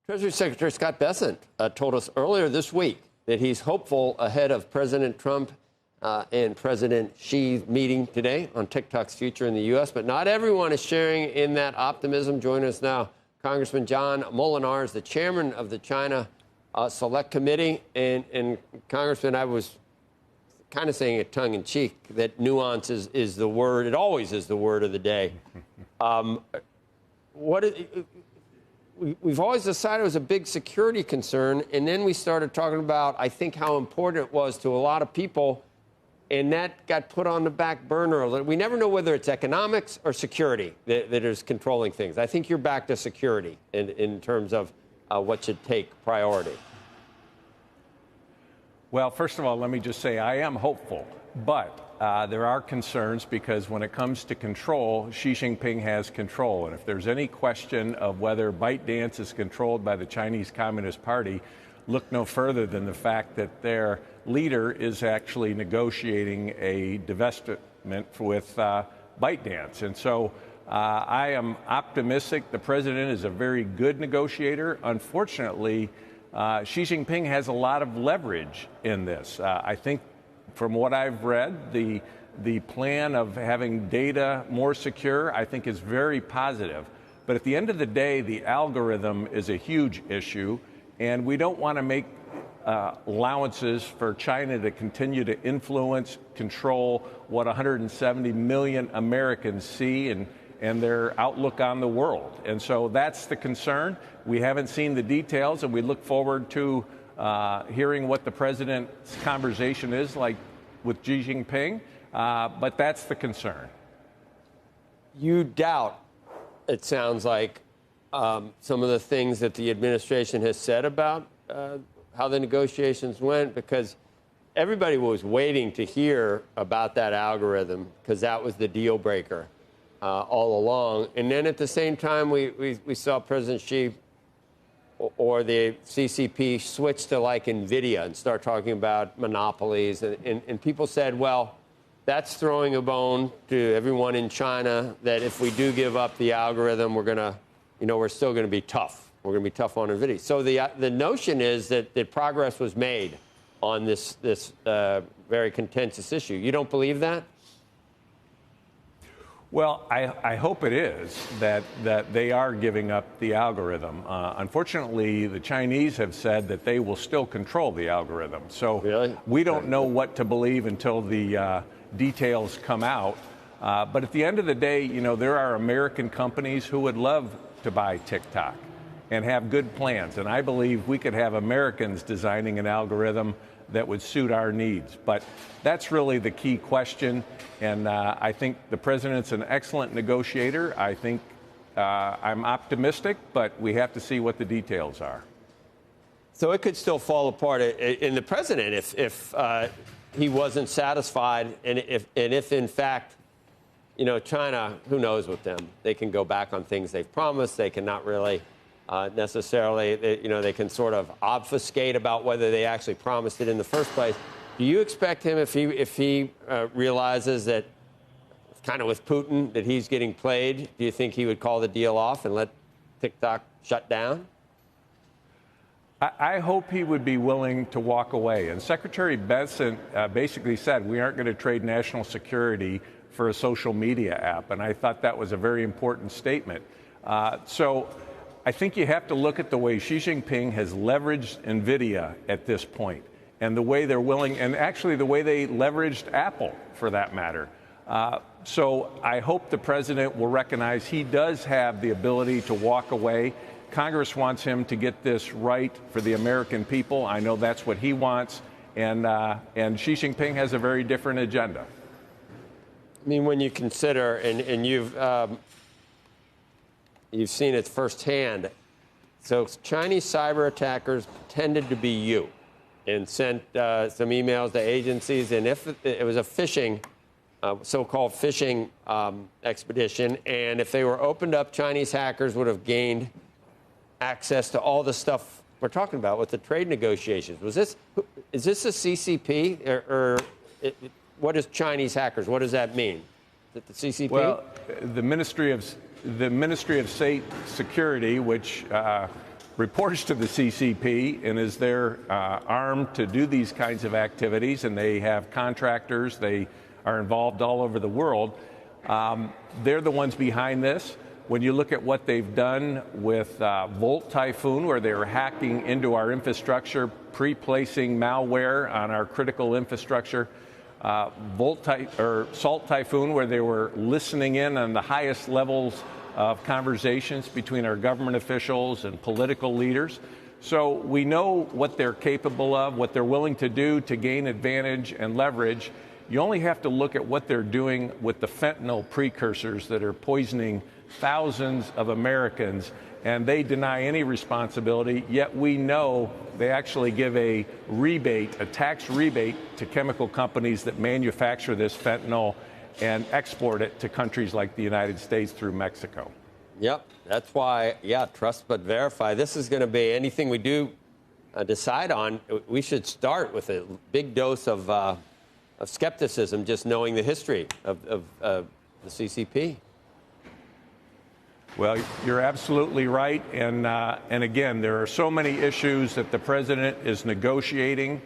Treasury Secretary Scott Bessent told us earlier this week that he's hopeful ahead of President Trump and President Xi's meeting today on TikTok's future in the U.S. But not everyone is sharing in that optimism. Join us now, Congressman John Moolenaar is the chairman of the China Select Committee. And Congressman, I was kind of saying it tongue-in-cheek that nuance is the word. It always is the word of the day. We've always decided it was a big security concern, and then we started talking about, I think, how important it was to a lot of people, and that got put on the back burner a little. We never know whether it's economics or security that is controlling things. I think you're back to security in terms of what should take priority. Well, first of all, let me just say I am hopeful, but there are concerns because when it comes to control, Xi Jinping has control. And if there's any question of whether ByteDance is controlled by the Chinese Communist Party, look no further than the fact that their leader is actually negotiating a divestment with ByteDance. And so I am optimistic. The president is a very good negotiator. Unfortunately, Xi Jinping has a lot of leverage in this. I think from what I've read, the plan of having data more secure, I think, is very positive. But at the end of the day, the algorithm is a huge issue, and we don't want to make allowances for China to continue to influence, control what 170 million Americans see and their outlook on the world. And so that's the concern. We haven't seen the details, and we look forward to hearing what the president's conversation is like with Xi Jinping, but that's the concern. You doubt, it sounds like, some of the things that the administration has said about how the negotiations went, because everybody was waiting to hear about that algorithm because that was the deal breaker all along. And then at the same time, we saw President Xi or the CCP switch to like NVIDIA and start talking about monopolies. And people said, well, that's throwing a bone to everyone in China that if we do give up the algorithm, we're still going to be tough. We're going to be tough on NVIDIA. So the notion is that progress was made on this very contentious issue. You don't believe that? Well, I hope it is that they are giving up the algorithm. Unfortunately, the Chinese have said that they will still control the algorithm. So really? We don't know what to believe until the details come out. But at the end of the day, there are American companies who would love to buy TikTok and have good plans. And I believe we could have Americans designing an algorithm that would suit our needs. But that's really the key question. And I think the president's an excellent negotiator. I think I'm optimistic, but we have to see what the details are. So it could still fall apart in the president if he wasn't satisfied, and if in fact, China, who knows with them, they can go back on things they've promised. They cannot really necessarily, they can sort of obfuscate about whether they actually promised it in the first place. Do you expect him, if he realizes that, kind of with Putin, that he's getting played, do you think he would call the deal off and let TikTok shut down? I hope he would be willing to walk away. And Secretary Bessent basically said we aren't going to trade national security for a social media app. And I thought that was a very important statement. So I think you have to look at the way Xi Jinping has leveraged NVIDIA at this point, and the way they're willing, and actually the way they leveraged Apple, for that matter. So I hope the president will recognize he does have the ability to walk away. Congress wants him to get this right for the American people. I know that's what he wants, and Xi Jinping has a very different agenda. I mean, when you consider, and you've seen it firsthand, so Chinese cyber attackers pretended to be you and sent some emails to agencies, and if it was a phishing, so-called phishing expedition, and if they were opened up, Chinese hackers would have gained access to all the stuff we're talking about with the trade negotiations. Is this a CCP, or what is Chinese hackers? What does that mean? Is it the CCP? Well, the Ministry of State Security, which reports to the CCP and is there armed to do these kinds of activities, and they have contractors, they are involved all over the world. They're the ones behind this. When you look at what they've done with Volt Typhoon, where they were hacking into our infrastructure, pre-placing malware on our critical infrastructure, Salt Typhoon, where they were listening in on the highest levels of conversations between our government officials and political leaders. So we know what they're capable of, what they're willing to do to gain advantage and leverage. You only have to look at what they're doing with the fentanyl precursors that are poisoning thousands of Americans, and they deny any responsibility, yet we know they actually give a rebate, a tax rebate, to chemical companies that manufacture this fentanyl and export it to countries like the United States through Mexico. Yep, that's why, yeah, trust but verify. This is going to be anything we do decide on. We should start with a big dose of skepticism, just knowing the history of the CCP. Well, you're absolutely right. And again, there are so many issues that the president is negotiating.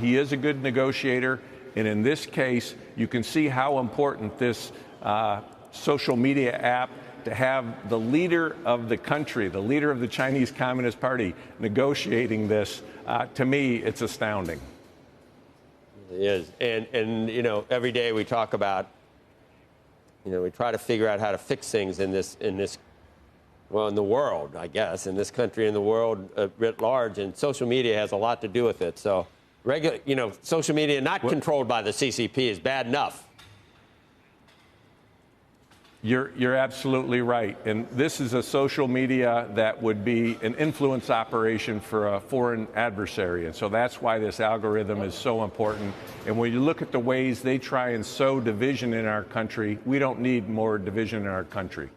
He is a good negotiator. And in this case, you can see how important this social media app, to have the leader of the country, the leader of the Chinese Communist Party, negotiating this. To me, it's astounding. It is. And you know, every day we talk about, you know, we try to figure out how to fix things in this, well, in the world, I guess, in this country, in the world writ large, and social media has a lot to do with it. So, social media not controlled by the CCP is bad enough. You're absolutely right. And this is a social media that would be an influence operation for a foreign adversary. And so that's why this algorithm is so important. And when you look at the ways they try and sow division in our country, we don't need more division in our country.